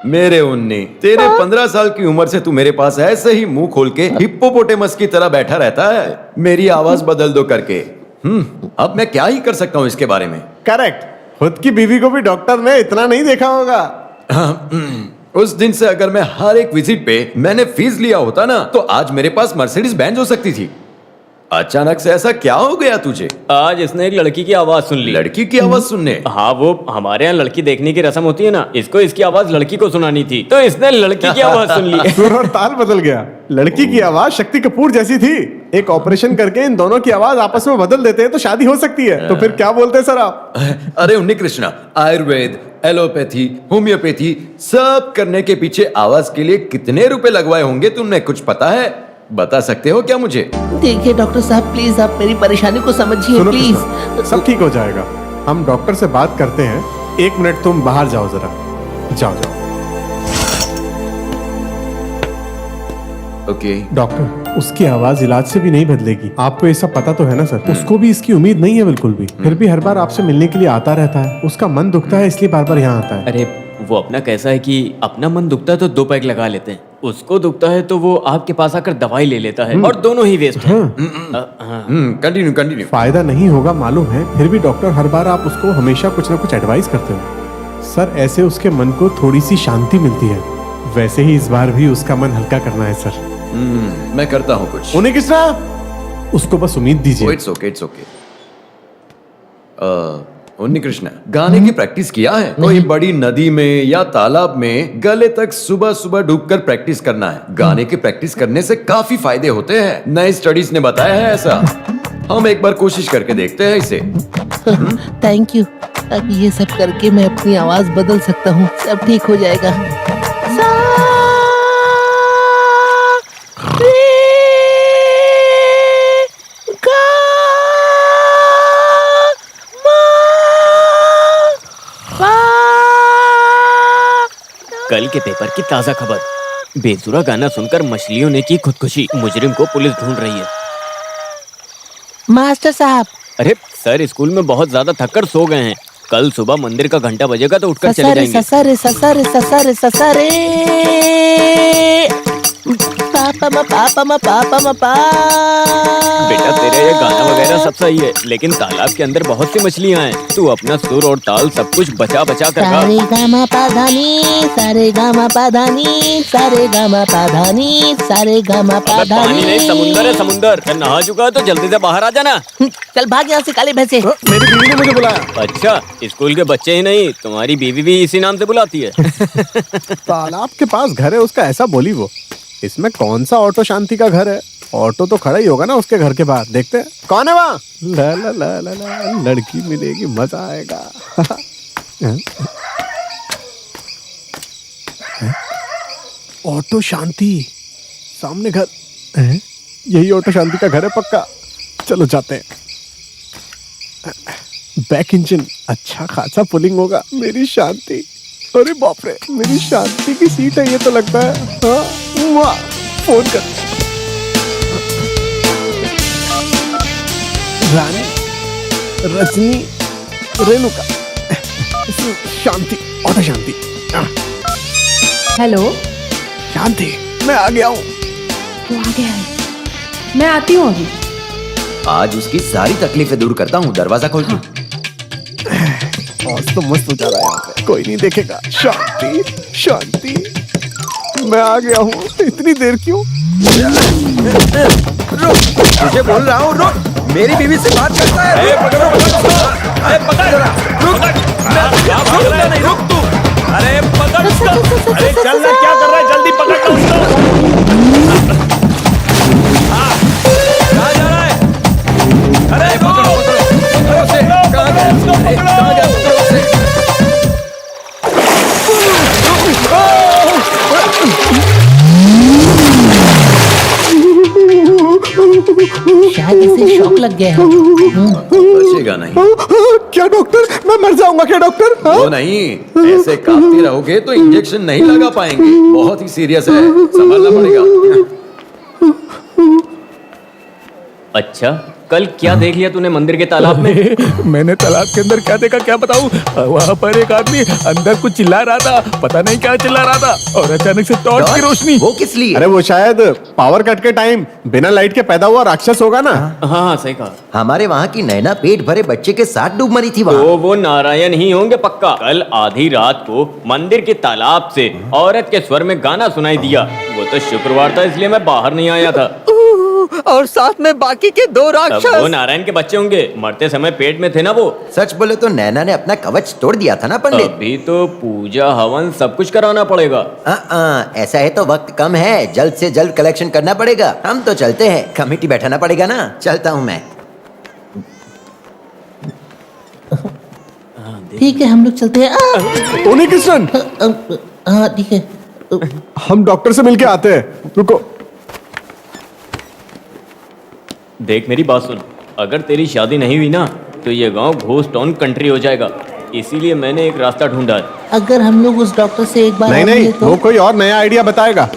मेरे उन्नी, तेरे 15 साल की उम्र से तू मेरे पास ऐसे ही मुंह खोल के हिप्पोपोटेमस की तरह बैठा रहता है। मेरी आवाज बदल दो करके। अब मैं क्या ही कर सकता हूँ इसके बारे में। करेक्ट। खुद की बीवी को भी डॉक्टर ने इतना नहीं देखा होगा। उस दिन से अगर मैं हर एक विजिट पे मैंने फीस लिया होता ना, तो आज मेरे पास मर्सिडीज बेंज हो सकती थी। अचानक से ऐसा क्या हो गया तुझे? आज इसने एक लड़की की आवाज सुन ली। लड़की की आवाज सुनने? हाँ, वो हमारे यहाँ लड़की देखने की रस्म होती है ना, इसको इसकी आवाज लड़की को सुनानी थी, तो इसने लड़की की आवाज सुन ली। सुर और ताल बदल गया। लड़की की आवाज शक्ति कपूर जैसी थी। एक ऑपरेशन करके इन दोनों की आवाज आपस में बदल देते हैं तो शादी हो सकती है। तो फिर क्या बोलते हैं सर आप? अरे उन्नी कृष्णा, आयुर्वेद, एलोपैथी, होम्योपैथी सब करने के पीछे आवाज के लिए कितने रुपए लगवाए होंगे तुमने कुछ पता है? बता सकते हो क्या मुझे? देखिए डॉक्टर साहब, प्लीज आप मेरी परेशानी को समझिए सुनो प्लीज। कृष्णा, सब ठीक हो जाएगा। हम डॉक्टर से बात करते हैं। 1 मिनट तुम बाहर जाओ जरा। जाओ जाओ। ओके। डॉक्टर, उसकी आवाज इलाज से भी नहीं बदलेगी। आपको ये सब पता तो है ना सर? उसको भी इसकी उम्मीद नहीं है बिल्कुल भी। फिर भी हर बार आपसे मिलने के लिए आता रहता है। उसका मन दुखता है इसलिए बार बार यहाँ आता है। अरे वो अपना कैसा है कि अपना मन दुखता है तो 2 पैक लगा लेते हैं, उसको दुखता है तो वो आपके पास आकर दवाई ले लेता है, और दोनों ही वेस्ट है। Continue continue. फायदा नहीं होगा मालूम है, फिर भी डॉक्टर हर बार आप उसको हमेशा कुछ ना कुछ एडवाइस करते हो सर। ऐसे उसके मन को थोड़ी सी शांति मिलती है। वैसे ही इस बार भी उसका मन हल्का करना है सर। मैं करता हूँ कुछ। उन्हें किसना? उसको बस उम्मीद दीजिए। It's okay, it's okay. उन्नी कृष्णा, गाने की प्रैक्टिस किया है? कोई बड़ी नदी में या तालाब में गले तक सुबह सुबह डूबकर प्रैक्टिस करना है। गाने की प्रैक्टिस करने से काफी फायदे होते हैं, नए स्टडीज ने बताया है ऐसा। हम एक बार कोशिश करके देखते हैं इसे। Thank you. अब ये सब करके मैं अपनी आवाज बदल सकता हूँ, सब ठीक हो जाएगा। कल के पेपर की ताजा खबर, बेसुरा गाना सुनकर मछलियों ने की खुदकुशी, मुजरिम को पुलिस ढूंढ रही है। मास्टर साहब। अरे सर स्कूल में बहुत ज्यादा थककर सो गए हैं, कल सुबह मंदिर का घंटा बजेगा तो उठकर चले जाएंगे। ससारे ससारे ससारे ससारे पापा मा पापा मा पापा मा पा। बेटा तेरा ये गाना वगैरह सब सही है, लेकिन तालाब के अंदर बहुत सी मछलियाँ हैं, तू अपना सुर और ताल सब कुछ बचा बचा कर गा। सारे गामा पाधानी, सारे गामा पाधानी, सारे गामा पाधानी, सारे गामा पानी पाधानी। नहीं, समुंदर है समुंदर। नहा चुका है तो जल्दी से बाहर आ जाना। चल भाग यहाँ से काले भैंसे। मेरी बीवी ने मुझे बुलाया। अच्छा, स्कूल के बच्चे ही नहीं, तुम्हारी बीवी भी इसी नाम से बुलाती है। तालाब के पास घर है उसका, ऐसा बोली वो। इसमें कौन सा ऑटो शांति का घर है? ऑटो तो खड़ा ही होगा ना उसके घर के बाहर। देखते हैं कौन है वहाँ। ला ला ला ला ला, लड़की मिलेगी, मजा आएगा। ऑटो शांति, सामने घर है। यही ऑटो शांति का घर है पक्का। चलो जाते हैं। बैक इंजन, अच्छा खासा पुलिंग होगा। मेरी शांति, अरे बाप रे, मेरी शांति की सीट है ये तो लगता है। हाँ, वाह, फोन कर। रानी, रजनी, रेणुका, शांति, ऑटो शांति। हेलो, शांति, मैं आ गया हूँ। वो आ गया है, मैं आती हूँ अभी। आज उसकी सारी तकलीफें दूर करता हूँ, दरवाजा खोल तू। आज तो मस्त हो जा रहा है यहाँ पे, कोई नहीं देखेगा। शांति शांति, मैं आ गया हूँ। इतनी देर क्यों? रुक, तुझे बोल रहा हूँ रुक। मेरी बीवी से बात करता है। रुक तू। अरे पकड़ उसको। अरे चलना, क्या कर रहा है, जल्दी पकड़ लो उसको। कहाँ जा रहा है? अरे पकड़ो उसे। कहाँ जा उसे? शायद इसे शौक लग गया है। बचेगा नहीं। क्या डॉक्टर, मैं मर जाऊंगा क्या डॉक्टर? वो नहीं, ऐसे कांपते रहोगे तो इंजेक्शन नहीं लगा पाएंगे, बहुत ही सीरियस है, संभालना पड़ेगा। अच्छा, कल क्या देख लिया तूने मंदिर के तालाब में? मैंने तालाब के अंदर क्या देखा क्या बताऊं। वहाँ पर एक आदमी अंदर कुछ चिल्ला रहा था, पता नहीं क्या चिल्ला रहा था, और अचानक से टॉर्च की रोशनी। वो किस लिए? अरे वो शायद पावर कट के टाइम बिना लाइट के पैदा हुआ राक्षस होगा ना। हाँ सही कहा। हमारे वहाँ की नैना पेट भरे बच्चे के साथ डूब मरी थी वहाँ। तो वो नारायण ही होंगे पक्का। कल आधी रात को मंदिर के तालाब से औरत के स्वर में गाना सुनाई दिया। वो तो शुक्रवार था इसलिए मैं बाहर नहीं आया था। और साथ में बाकी के 2 तब वो राक्षस। नारायण के बच्चे होंगे, मरते समय पेट में थे ना वो। सच बोले तो नैना ने अपना कवच तोड़ दिया था ना पंडित। अभी तो पूजा हवन सब कुछ कराना पड़ेगा। ऐसा है तो वक्त कम है, जल्द से जल्द कलेक्शन करना पड़ेगा। हम तो चलते हैं, कमेटी बैठाना पड़ेगा ना। चलता हूँ मैं। ठीक है, हम लोग चलते हैं। उन्हीं कृष्णन, हाँ ठीक है। हम डॉक्टर से मिलके आते हैं, रुको। देख मेरी बात सुन, अगर तेरी शादी नहीं हुई ना तो ये गांव घोस्ट टाउन कंट्री हो जाएगा। इसीलिए मैंने एक रास्ता ढूंढा है। अगर हम लोग उस डॉक्टर से एक बार नहीं मिले नहीं, तो वो कोई और नया आइडिया बताएगा।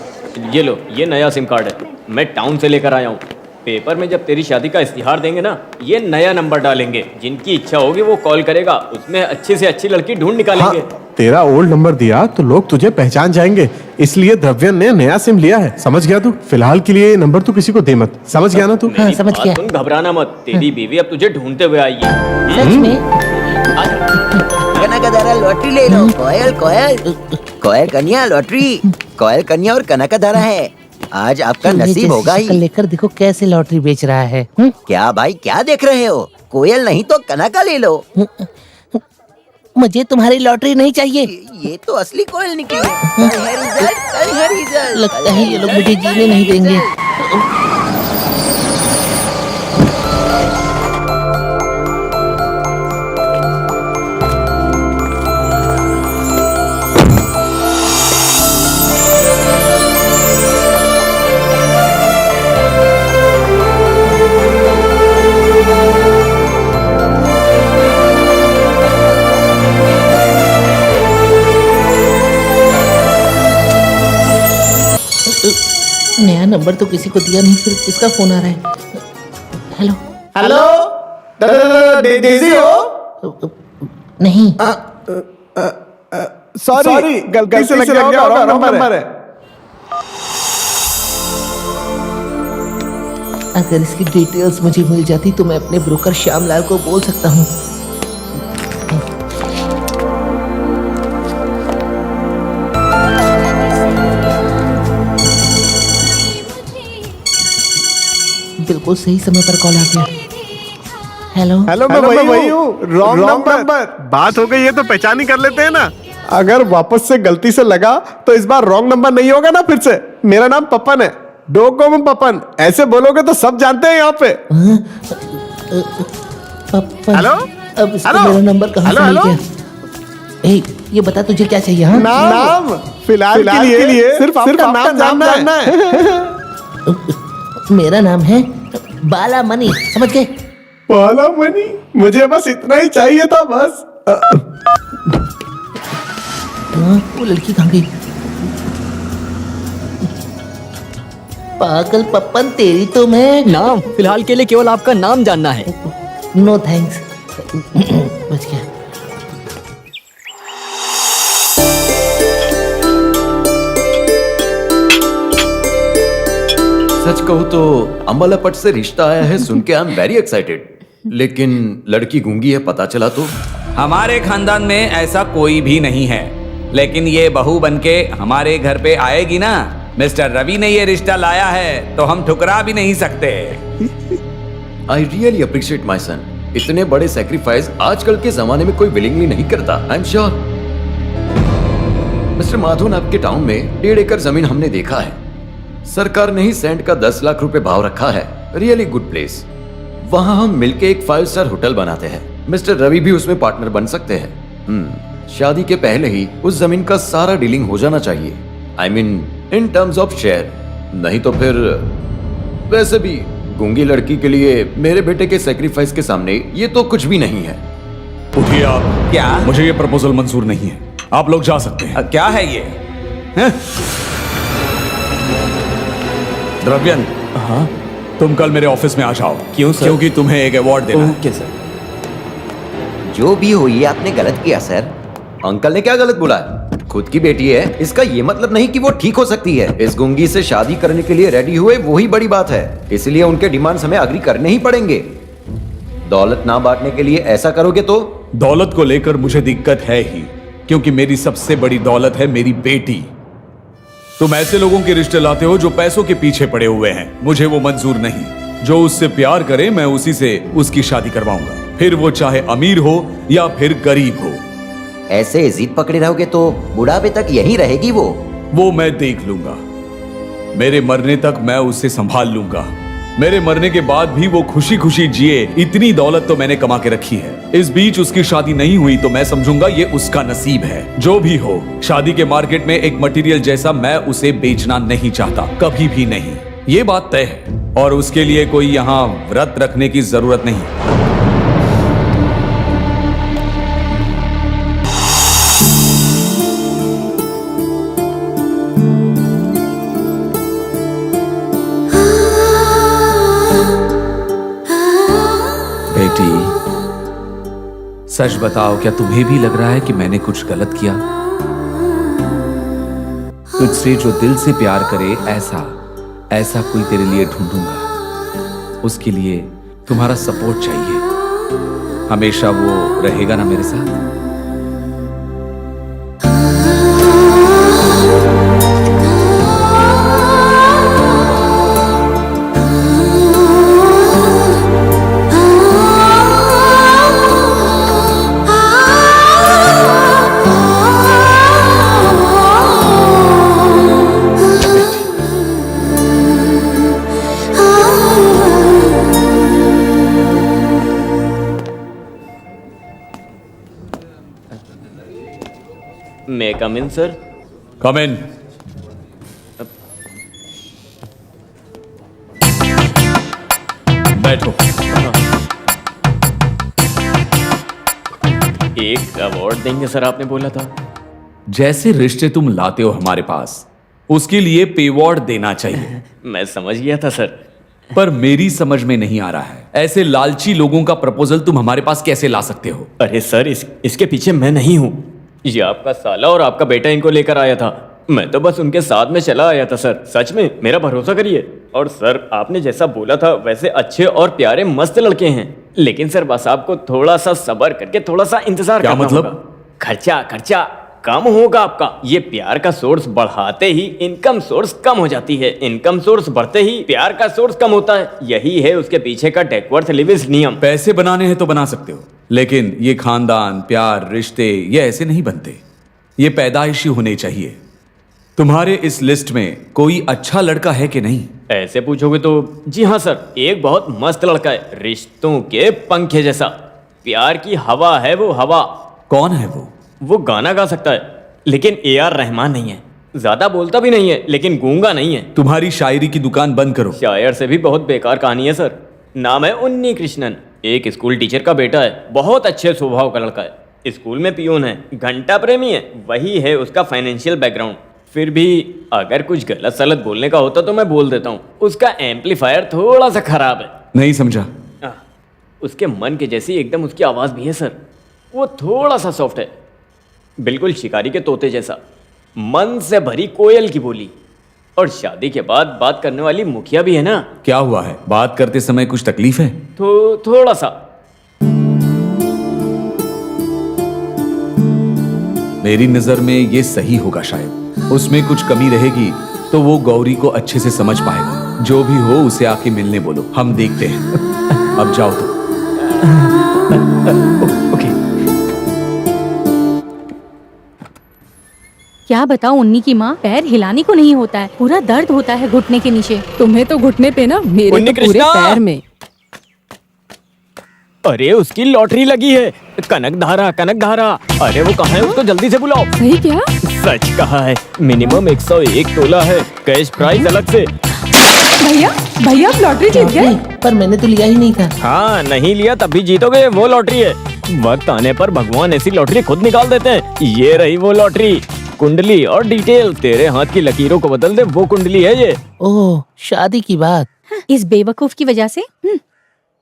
ये लो, ये नया सिम कार्ड है, मैं टाउन से लेकर आया हूँ। पेपर में जब तेरी शादी का इश्तिहार देंगे ना, ये नया नंबर डालेंगे। जिनकी इच्छा होगी वो कॉल करेगा, उसमें अच्छे से अच्छी लड़की ढूंढ निकालेंगे। तेरा ओल्ड नंबर दिया तो लोग तुझे पहचान जाएंगे, इसलिए द्रव्यन ने नया सिम लिया है। समझ गया तू? फिलहाल के लिए ये नंबर तू किसी को दे मत। समझ गया ना तू? हाँ, मेरी समझ बात गया। सुन, घबराना मत। तेरी बीवी अब तुझे ढूंढते हुए आई है। सच में। कनकधारा लॉटरी ले लो। कोयल कोयल कोयल कन्या लॉटरी। कोयल कन्या और कनकधारा है। आज आपका तुम्हें नसीब जैसी होगा शक्ल ही। लेकर देखो कैसे लॉटरी बेच रहा है। क्या भाई, क्या देख रहे हो? कोयल नहीं तो कनका ले लो। मुझे तुम्हारी लॉटरी नहीं चाहिए। ये तो असली कोयल निकली। कल है रिजल्ट, कल है रिजल्ट। लगता है ये लोग मुझे जीने नहीं देंगे। नया नंबर तो किसी को दिया नहीं, फिर किसका फोन आ रहा है? हेलो हेलो, डेजी हो? नहीं। सॉरी, गलती से लग गया, रॉन्ग नंबर है। अगर इसकी डिटेल्स मुझे मिल जाती तो मैं अपने ब्रोकर श्यामलाल को बोल सकता हूँ। बिल्कुल सही समय पर कॉल आ गया। हेलो हेलो, मैं वही हूँ। Wrong number. बात हो गई है तो पहचान ही कर लेते हैं ना। अगर वापस से गलती से लगा तो इस बार रॉन्ग नंबर नहीं होगा ना फिर से। मेरा नाम पपन है, डोकोम पपन। ऐसे बोलोगे तो सब जानते हैं यहाँ पे। हेलो? अब इसको हेलो? मेरा नंबर कहाँ से मिल हेलो? गया? ए, ये बता तुझे क्या चाहिए? हाँ, नाम फिलहाल के लिए सिर्फ आपका नाम जानना है। मेरा नाम है बाला मनी, समझ गए? बाला मनी, मुझे बस इतना ही चाहिए था बस। वो लड़की कहाँ गई? पागल पप्पन, तेरी तो मैं। नाम फिलहाल के लिए केवल आपका नाम जानना है। No thanks. बच गया। सच कहूँ तो अम्बालापट से रिश्ता आया है सुन के आई एम वेरी एक्साइटेड। लेकिन लड़की गूंगी है, पता चला तो। हमारे खानदान में ऐसा कोई भी नहीं है, लेकिन ये बहू बनके हमारे घर पे आएगी ना। मिस्टर रवि ने ये रिश्ता लाया है तो हम ठुकरा भी नहीं सकते। आई रियली अप्रिशिएट माई सन। इतने बड़े सेक्रीफाइस आजकल के जमाने में कोई विलिंगली नहीं करता। I am sure. Mister Madhavan, आपके टाउन में 1.5 एकड़ जमीन हमने देखा है। सरकार ने ही सैंड का 10 लाख रुपए भाव रखा है। Really good place. वहां हम मिलके एक 5 स्टार होटल बनाते हैं। मिस्टर रवि भी उसमें पार्टनर बन सकते हैं। शादी के पहले ही उस जमीन का सारा डीलिंग हो जाना चाहिए। I mean in terms of share. नहीं तो फिर वैसे भी गूंगी लड़की के लिए मेरे बेटे के सेक्रीफाइस के सामने ये तो कुछ भी नहीं है। उठिए आप। क्या? मुझे ये प्रपोजल मंजूर नहीं है, आप लोग जा सकते हैं। क्या है ये? हैं? द्रव्यन, तुम कल मेरे ऑफिस में आ जाओ। क्यों सर? क्योंकि तुम्हें एक अवार्ड देना है। Okay sir. जो भी हो ये आपने गलत किया सर। अंकल ने क्या गलत बोला? खुद की बेटी है, इसका ये मतलब नहीं कि वो ठीक हो सकती है। इस गुंगी से शादी करने के लिए रेडी हुए वही बड़ी बात है, इसलिए उनके डिमांड्स हमें अग्री करने ही पड़ेंगे। दौलत ना बांटने के लिए ऐसा करोगे तो? दौलत को लेकर मुझे दिक्कत है ही, क्योंकि मेरी सबसे बड़ी दौलत है मेरी बेटी। तुम ऐसे लोगों के रिश्ते लाते हो जो पैसों के पीछे पड़े हुए हैं, मुझे वो मंजूर नहीं। जो उससे प्यार करे मैं उसी से उसकी शादी करवाऊंगा, फिर वो चाहे अमीर हो या फिर गरीब हो। ऐसे जिद पकड़े रहोगे तो बुढ़ापे तक यहीं रहेगी वो मैं देख लूंगा। मेरे मरने तक मैं उसे संभाल लूंगा। मेरे मरने के बाद भी वो खुशी खुशी जिए, इतनी दौलत तो मैंने कमा के रखी है। इस बीच उसकी शादी नहीं हुई तो मैं समझूंगा ये उसका नसीब है। जो भी हो, शादी के मार्केट में एक मटेरियल जैसा मैं उसे बेचना नहीं चाहता, कभी भी नहीं। ये बात तय है, और उसके लिए कोई यहाँ व्रत रखने की जरूरत नहीं। सच बताओ, क्या तुम्हें भी लग रहा है कि मैंने कुछ गलत किया? तुझसे जो दिल से प्यार करे ऐसा कोई तेरे लिए ढूंढूंगा। उसके लिए तुम्हारा सपोर्ट चाहिए। हमेशा वो रहेगा ना मेरे साथ? मे कम इन सर? कम इन। बैठो। एक अवार्ड देंगे सर, आपने बोला था। जैसे रिश्ते तुम लाते हो हमारे पास, उसके लिए पेवॉर्ड देना चाहिए। मैं समझ गया था सर। पर मेरी समझ में नहीं आ रहा है, ऐसे लालची लोगों का प्रपोजल तुम हमारे पास कैसे ला सकते हो? अरे सर, इसके पीछे मैं नहीं हूँ। ये आपका साला और आपका बेटा इनको लेकर आया था। मैं तो बस उनके साथ में चला आया था सर। सच में मेरा भरोसा करिए। और सर, आपने जैसा बोला था वैसे अच्छे और प्यारे मस्त लड़के हैं, लेकिन सर बस आपको थोड़ा सा सब्र करके थोड़ा सा इंतजार क्या करना मतलब? होगा। खर्चा कम होगा आपका। ये प्यार का सोर्स बढ़ाते ही इनकम सोर्स कम हो जाती है, इनकम सोर्स बढ़ते ही प्यार का सोर्स कम होता है। यही है उसके पीछे का डेकवर्थ लिविस नियम। पैसे बनाने हैं तो बना सकते हो, लेकिन ये खानदान, प्यार, रिश्ते ये ऐसे नहीं बनते। ये पैदाइशी होने चाहिए। तुम्हारे इस लिस्ट में कोई अच्छा लड़का है कि नहीं? ऐसे पूछोगे तो जी हाँ सर, एक बहुत मस्त लड़का है, रिश्तों के पंखे जैसा। प्यार की हवा है वो हवा। कौन है वो? वो गाना गा सकता है, लेकिन AR रहमान नहीं है। ज्यादा बोलता भी नहीं है, लेकिन गूंगा नहीं है। तुम्हारी शायरी की दुकान बंद करो। शायर से भी बहुत बेकार कहानी है सर। नाम है उन्नी कृष्णन, एक स्कूल टीचर का बेटा है। बहुत अच्छे स्वभाव का लड़का है, स्कूल में पियून है, घंटा प्रेमी है। वही है उसका फाइनेंशियल बैकग्राउंड। फिर भी अगर कुछ गलत सलत बोलने का होता तो मैं बोल देता हूँ। उसका एम्पलीफायर थोड़ा सा खराब है। नहीं समझा। उसके मन के जैसी एकदम उसकी आवाज भी है सर। वो थोड़ा सा सॉफ्ट है, बिल्कुल शिकारी के तोते जैसा। मन से भरी कोयल की बोली। और शादी के बाद बात करने वाली मुखिया भी है ना। क्या हुआ है? बात करते समय कुछ तकलीफ है? तो थोड़ा सा। मेरी नजर में ये सही होगा शायद। उसमें कुछ कमी रहेगी तो वो गौरी को अच्छे से समझ पाएगा। जो भी हो उसे आके मिलने बोलो, हम देखते हैं। अब जाओ तो। ओके। क्या बताऊं, उन्नी की माँ पैर हिलाने को नहीं होता है, पूरा दर्द होता है घुटने के नीचे। तुम्हें तो घुटने पे ना, मेरे उन्नी तो पूरे कृष्णा! पैर में। अरे उसकी लॉटरी लगी है, कनक धारा। अरे वो कहाँ है, उसको जल्दी से बुलाओ। सही क्या? सच कहा है। मिनिमम 101 तोला है, कैश प्राइस अलग से। भैया आप लॉटरी जीत गए। पर मैंने तो लिया ही नहीं था। हाँ, नहीं लिया तब भी जीतोगे, वो लॉटरी है। वक्त आने पर भगवान ऐसी लॉटरी खुद निकाल देते हैं। ये रही वो लॉटरी, कुंडली और डिटेल। तेरे हाथ की लकीरों को बदल दे, वो कुंडली है ये। ओह, शादी की बात। इस बेवकूफ की वजह से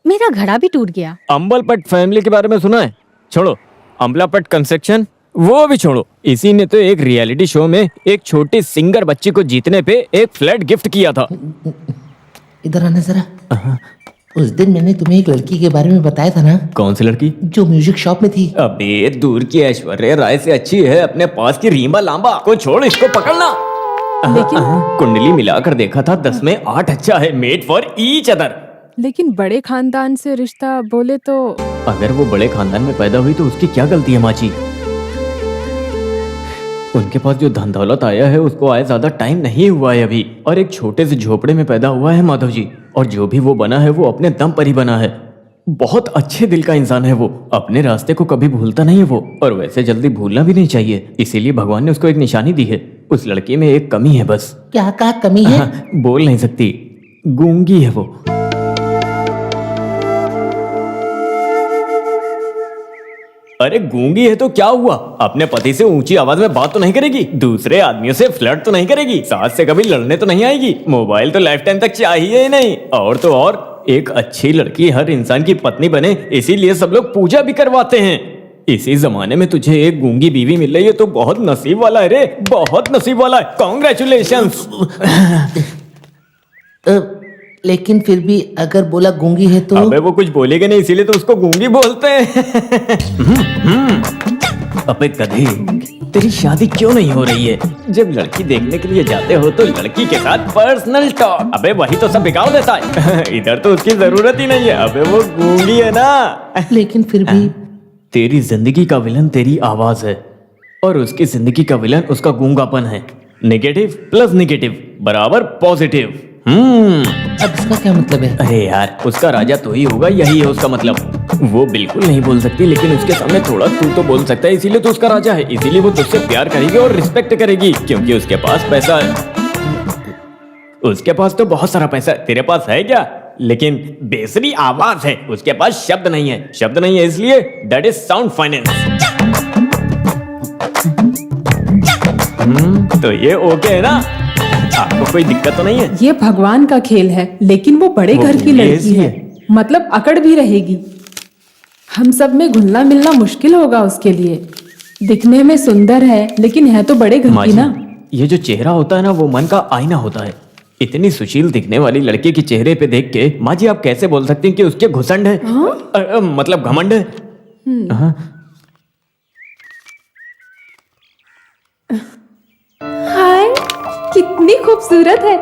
मेरा घड़ा भी टूट गया। अंबलपट फैमिली के बारे में सुना है? छोड़ो, अम्बलापट कंस्ट्रक्शन वो भी छोड़ो। इसी ने तो एक रियलिटी शो में एक छोटी सिंगर बच्ची को जीतने पे एक फ्लैट गिफ्ट किया था। इधर आना जरा। उस दिन मैंने तुम्हें एक लड़की के बारे में बताया था ना, कौन सी लड़की? जो म्यूजिक शॉप में थी। अबे दूर की ऐश्वर्या राय से अच्छी है अपने पास की रीमा लांबा। को छोड़, इसको पकड़ना। लेकिन कुंडली मिलाकर देखा था 10 में 8 अच्छा है। Made for each other. लेकिन बड़े खानदान से रिश्ता बोले तो अगर वो बड़े खानदान में पैदा हुई तो उसकी क्या गलती है माँ जी? उनके पास जो धन दौलत आया है उसको आए ज्यादा टाइम नहीं हुआ है अभी, और एक छोटे से झोपड़े में पैदा हुआ है माधव जी। और जो भी वो बना है वो अपने दम पर ही बना है। बहुत अच्छे दिल का इंसान है वो, अपने रास्ते को कभी भूलता नहीं है वो, और वैसे जल्दी भूलना भी नहीं चाहिए। इसीलिए भगवान ने उसको एक निशानी दी है। उस लड़की में एक कमी है बस। क्या कमी है? हाँ, बोल नहीं सकती, गूंगी है वो। अरे गूंगी है तो क्या हुआ? अपने पति से ऊंची आवाज में बात तो नहीं करेगी, दूसरे आदमियों से फ्लर्ट तो नहीं करेगी, सास से कभी लड़ने तो नहीं आएगी, मोबाइल तो लाइफ टाइम तक चाहिए ही नहीं। और तो और एक अच्छी लड़की हर इंसान की पत्नी बने, इसीलिए सब लोग पूजा भी करवाते हैं। इसी जमाने में तुझे एक गूंगी बीवी मिल रही है तो बहुत नसीब वाला है रे, बहुत नसीब वाला है। कॉन्ग्रेचुलेशंस। लेकिन फिर भी अगर बोला गूंगी है तो? अबे वो कुछ बोलेगा नहीं, इसीलिए तो उसको गूंगी बोलते हैं। अबे गधे, तेरी शादी क्यों नहीं हो रही है? जब लड़की देखने के लिए जाते हो तो लड़की के साथ पर्सनल टॉक। अबे वही तो सब बिगाड़ देता है। इधर तो उसकी जरूरत ही नहीं है। अबे वो गूंगी है ना। लेकिन फिर भी तेरी जिंदगी का विलन तेरी आवाज है, और उसकी जिंदगी का विलन उसका गूंगापन है। नेगेटिव प्लस नेगेटिव बराबर पॉजिटिव। अब इसका क्या मतलब है? अरे यार, उसका राजा तो ही होगा, यही है उसका मतलब। वो बिल्कुल नहीं बोल सकती, लेकिन उसके सामने थोड़ा तू तो बोल सकता है, इसीलिए तो उसका राजा है। इसीलिए वो तुझसे प्यार करेगी और रिस्पेक्ट करेगी, क्योंकि उसके पास पैसा है। उसके पास तो बहुत सारा पैसा है, तेरे पास है क्या? लेकिन बेसरी आवाज है, उसके पास शब्द नहीं है। शब्द नहीं है इसलिए दैट इज साउंड फाइनेंस। तो ये ओके है ना? आपको कोई दिक्कत तो नहीं है? ये भगवान का खेल है, लेकिन वो बड़े वो घर की गूंगी है लड़की है, इसलिए। मतलब अकड़ भी रहेगी। हम सब में घुलना मिलना मुश्किल होगा उसके लिए। दिखने में सुंदर है, लेकिन है तो बड़े घर माँ की जी, ना। ये जो चेहरा होता है ना वो मन का आईना होता है। इतनी सुशील दिखने वाली लड़की के चेहरे पे देख के माँ जी आप कैसे बोल सकती हैं कि उसके घुसंड है? मतलब घमंड है? हाँ। हाय, कितनी खूबसूरत है।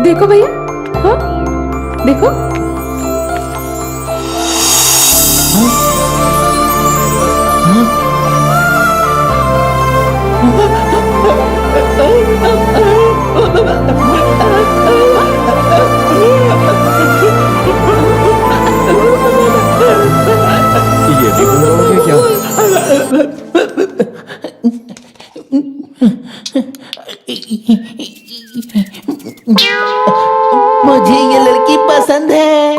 देखो भैया, हाँ देखो। ये भी गुंगा हो गया क्या? मुझे ये लड़की पसंद है।